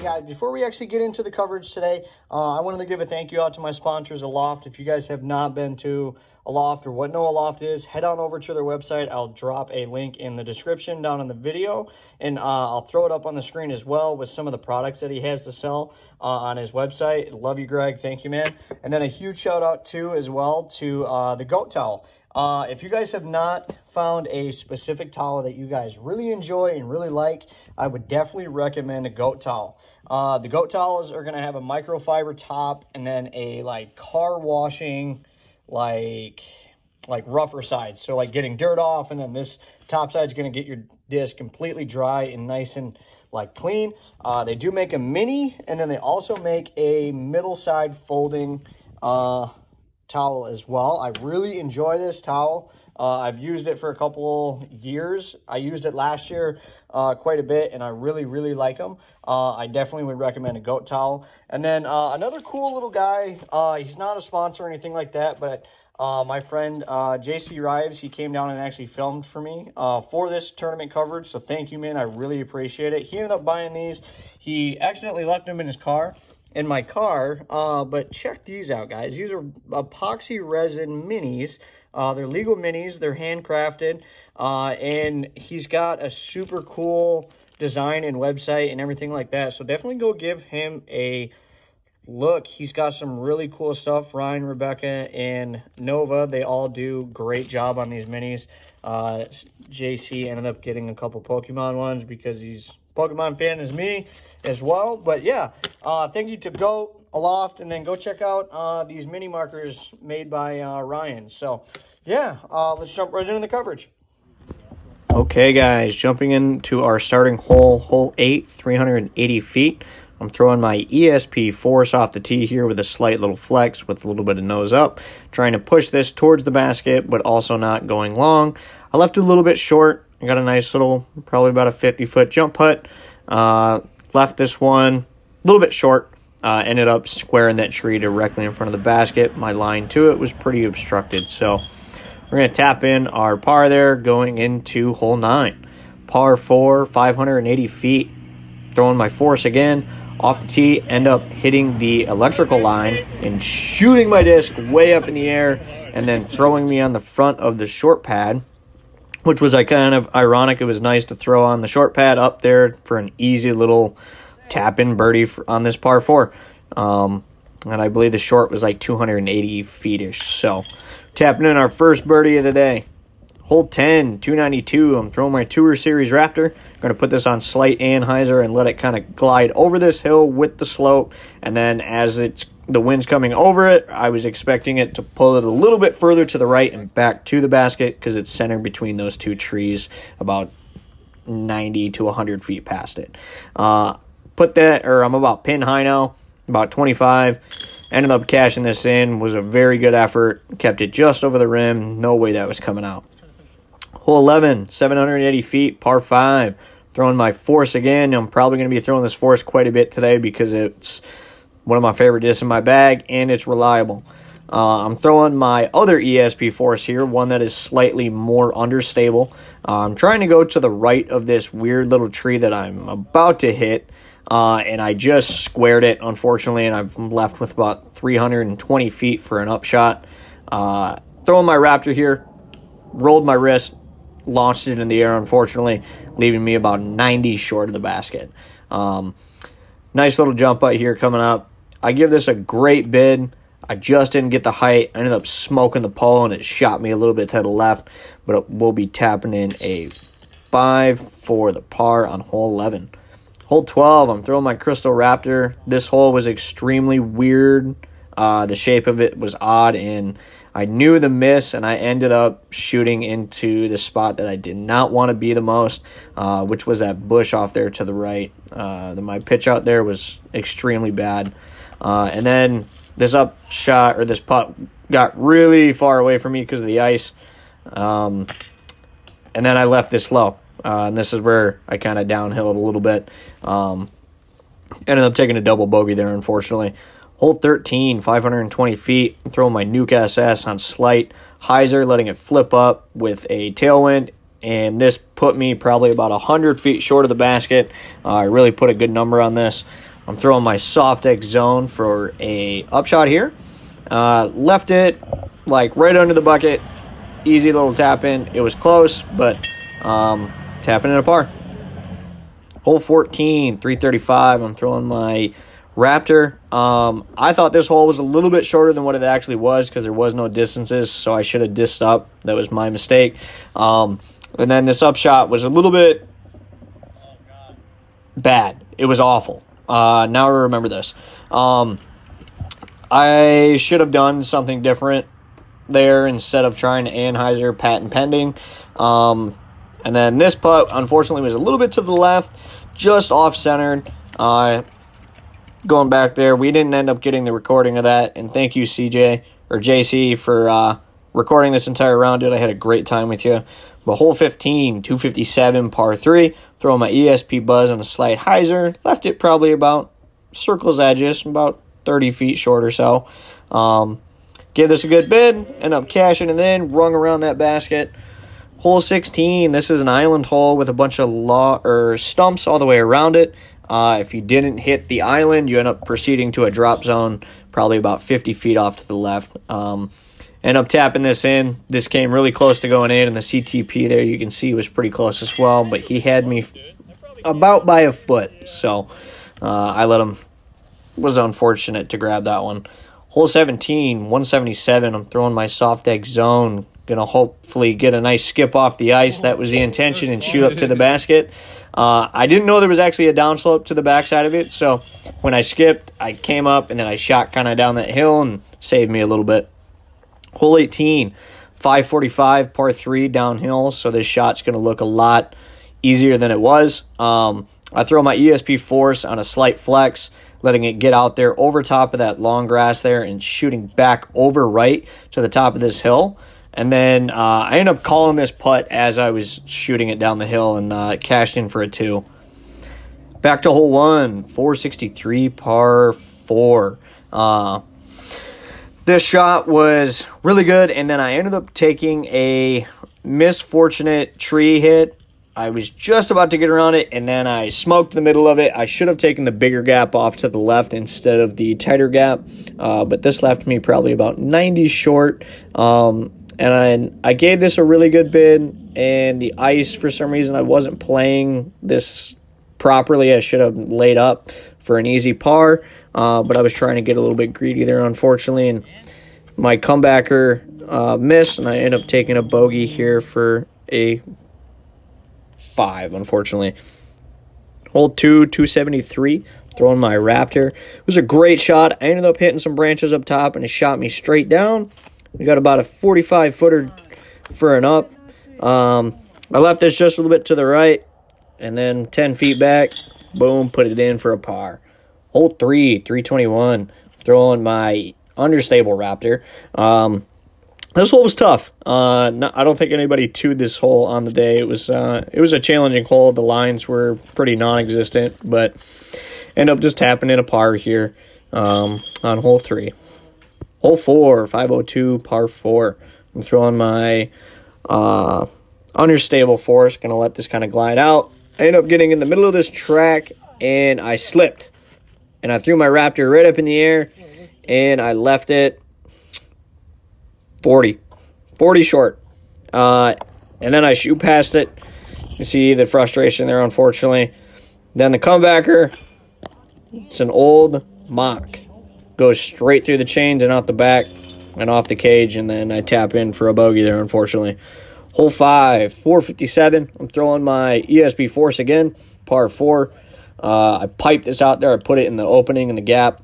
guys, before we actually get into the coverage today, I wanted to give a thank you out to my sponsors, Aloft. If you guys have not been to Aloft or what know Aloft is, head on over to their website. I'll drop a link in the description down in the video, and I'll throw it up on the screen as well with some of the products that he has to sell on his website. Love you, Greg. Thank you, man. And then a huge shout out too as well to the goat towel. If you guys have not found a specific towel that you guys really enjoy and really like, I would definitely recommend a goat towel. The goat towels are going to have a microfiber top and then a like car washing, like rougher side. So like getting dirt off, and then this top side is going to get your disc completely dry and nice and like clean. They do make a mini, and then they also make a middle side folding towel as well. I really enjoy this towel. I've used it for a couple years. I used it last year quite a bit, and I really like them. I definitely would recommend a goat towel. And then another cool little guy, he's not a sponsor or anything like that, but my friend JC Rives, he came down and actually filmed for me for this tournament coverage. So thank you, man. I really appreciate it. He ended up buying these. He accidentally left them in his car. In my car, but check these out, guys. These are epoxy resin minis. They're legal minis. They're handcrafted, and he's got a super cool design and website and everything like that. So definitely go give him a look. He's got some really cool stuff. Ryan, Rebecca, and Nova, they all do great job on these minis. JC ended up getting a couple Pokemon ones because he's a Pokemon fan as me as well. But yeah, thank you to Go Aloft, and then go check out these mini markers made by Ryan. So yeah, let's jump right into the coverage. Okay guys, jumping into our starting hole, hole 8, 380 feet. I'm throwing my ESP force off the tee here with a slight little flex with a little bit of nose up, trying to push this towards the basket, but also not going long. I left it a little bit short. I got a nice little, probably about a 50-foot jump putt. Left this one a little bit short. Ended up squaring that tree directly in front of the basket. My line to it was pretty obstructed. So we're going to tap in our par there going into hole 9. Par 4, 580 feet. Throwing my force again. Off the tee, end up hitting the electrical line and shooting my disc way up in the air and then throwing me on the front of the short pad, which was kind of ironic. It was nice to throw on the short pad up there for an easy little tap-in birdie on this par 4. And I believe the short was like 280 feet-ish. So tapping in our first birdie of the day. Hole 10, 292. I'm throwing my Tour Series Raptor. I'm going to put this on slight anhyzer and let it kind of glide over this hill with the slope. And then as the wind's coming over it, I was expecting it to pull it a little bit further to the right and back to the basket because it's centered between those two trees about 90 to 100 feet past it. I'm about pin high now, about 25. Ended up cashing this in. Was a very good effort. Kept it just over the rim. No way that was coming out. Hole 11, 780 feet, par 5. Throwing my force again. I'm probably going to be throwing this force quite a bit today because it's one of my favorite discs in my bag, and it's reliable. I'm throwing my other ESP force here, one that is slightly more understable. I'm trying to go to the right of this weird little tree that I'm about to hit, and I just squared it, unfortunately, and I'm left with about 320 feet for an upshot. Throwing my Raptor here, rolled my wrist, launched it in the air, unfortunately, leaving me about 90 short of the basket. Nice little jump putt here coming up. I give this a great bid. I just didn't get the height. I ended up smoking the pole, and it shot me a little bit to the left, but we'll be tapping in a 5 for the par on hole 11. Hole 12, I'm throwing my Crystal Raptor. This hole was extremely weird. The shape of it was odd, and I knew the miss, and I ended up shooting into the spot that I did not want to be the most, which was that bush off there to the right. My pitch out there was extremely bad. And then this upshot, or this putt, got really far away from me because of the ice. And then I left this low. And this is where I kind of downhilled a little bit. Ended up taking a double bogey there, unfortunately. Hole 13, 520 feet. I'm throwing my Nuke SS on slight hyzer, letting it flip up with a tailwind. And this put me probably about 100 feet short of the basket. I really put a good number on this. I'm throwing my soft X zone for a upshot here. Left it like right under the bucket. Easy little tap in. It was close, but tapping in a par. Hole 14, 335. I'm throwing my Raptor. I thought this hole was a little bit shorter than what it actually was because there was no distances, so I should have dissed up. That was my mistake. And then this upshot was a little bit bad. It was awful. Now I remember this. I should have done something different there instead of trying to Anheuser patent pending. And then this putt, unfortunately, was a little bit to the left, just off-centered. Going back there, we didn't end up getting the recording of that. And thank you, CJ, or JC, for recording this entire round, dude. I had a great time with you. But hole 15, 257, par 3. Throwing my ESP Buzz on a slight hyzer. Left it probably about circle's edges, about 30 feet short or so. Give this a good bid. End up cashing it in. Rung around that basket. Hole 16. This is an island hole with a bunch of stumps all the way around it. If you didn't hit the island, you end up proceeding to a drop zone, probably about 50 feet off to the left. End up tapping this in. This came really close to going in, and the CTP there you can see was pretty close as well, but he had me about by a foot, so I let him. Was unfortunate to grab that one. Hole 17, 177. I'm throwing my soft X zone. Going to hopefully get a nice skip off the ice. That was the intention, and shoot up to the basket. I didn't know there was actually a downslope to the backside of it, so when I skipped, I came up, and then I shot kind of down that hill and saved me a little bit. Hole 18, 545, par 3 downhill, so this shot's going to look a lot easier than it was. I throw my ESP Force on a slight flex, letting it get out there over top of that long grass there and shooting back over right to the top of this hill. And then I ended up calling this putt as I was shooting it down the hill and cashed in for a 2. Back to hole 1, 463, par 4. This shot was really good, and then I ended up taking a misfortunate tree hit. I was just about to get around it, and then I smoked the middle of it. I should have taken the bigger gap off to the left instead of the tighter gap, but this left me probably about 90 short. And I gave this a really good bid, and the ice, for some reason, I wasn't playing this properly. I should have laid up for an easy par, but I was trying to get a little bit greedy there, unfortunately, and my comebacker missed, and I ended up taking a bogey here for a 5, unfortunately. Hole 2, 273, throwing my Raptor. It was a great shot. I ended up hitting some branches up top, and it shot me straight down. We got about a 45-footer for an up. I left this just a little bit to the right, and then 10 feet back, boom, put it in for a par. Hole 3, 321, throwing my understable Raptor. This hole was tough. I don't think anybody tuned this hole on the day. It was a challenging hole. The lines were pretty non-existent, but end up just tapping in a par here on hole 3. Hole 4, 502, par 4. I'm throwing my understable Force. Going to let this kind of glide out. I end up getting in the middle of this track, and I slipped. And I threw my Raptor right up in the air, and I left it 40 short. And then I shoot past it. You see the frustration there, unfortunately. Then the comebacker, it's an old mock. Goes straight through the chains and out the back and off the cage, and then I tap in for a bogey there, unfortunately. Hole 5, 457. I'm throwing my ESP Force again, par 4. I piped this out there. I put it in the opening in the gap.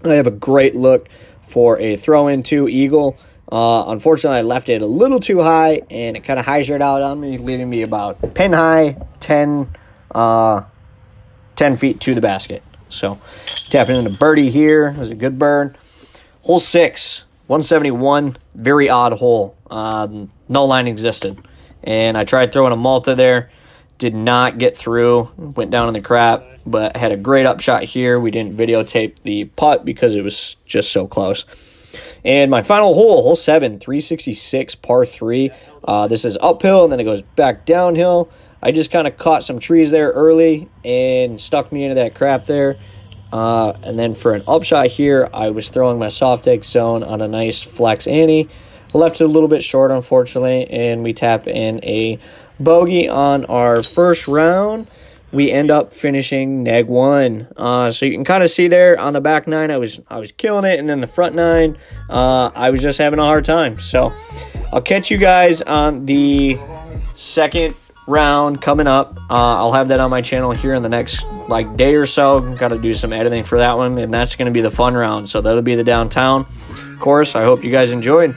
I have a great look for a throw-in 2 eagle. Unfortunately, I left it a little too high, and it kind of hyzered out on me, leaving me about pin high, 10 feet to the basket. So, tapping into birdie here. It was a good bird. Hole 6, 171. Very odd hole. No line existed. And I tried throwing a Malta there. Did not get through. Went down in the crap. But had a great upshot here. We didn't videotape the putt because it was just so close. And my final hole, hole 7, 366, par 3. This is uphill, and then it goes back downhill. I just kind of caught some trees there early and stuck me into that crap there. And then for an upshot here, I was throwing my soft X zone on a nice flex ante. I left it a little bit short, unfortunately, and we tap in a bogey on our first round. We end up finishing neg 1. So you can kind of see there on the back 9, I was killing it, and then the front 9, I was just having a hard time. So I'll catch you guys on the second round coming up. I'll have that on my channel here in the next day or so. Got to do some editing for that one, and that's going to be the fun round. So that'll be the downtown course. I hope you guys enjoyed.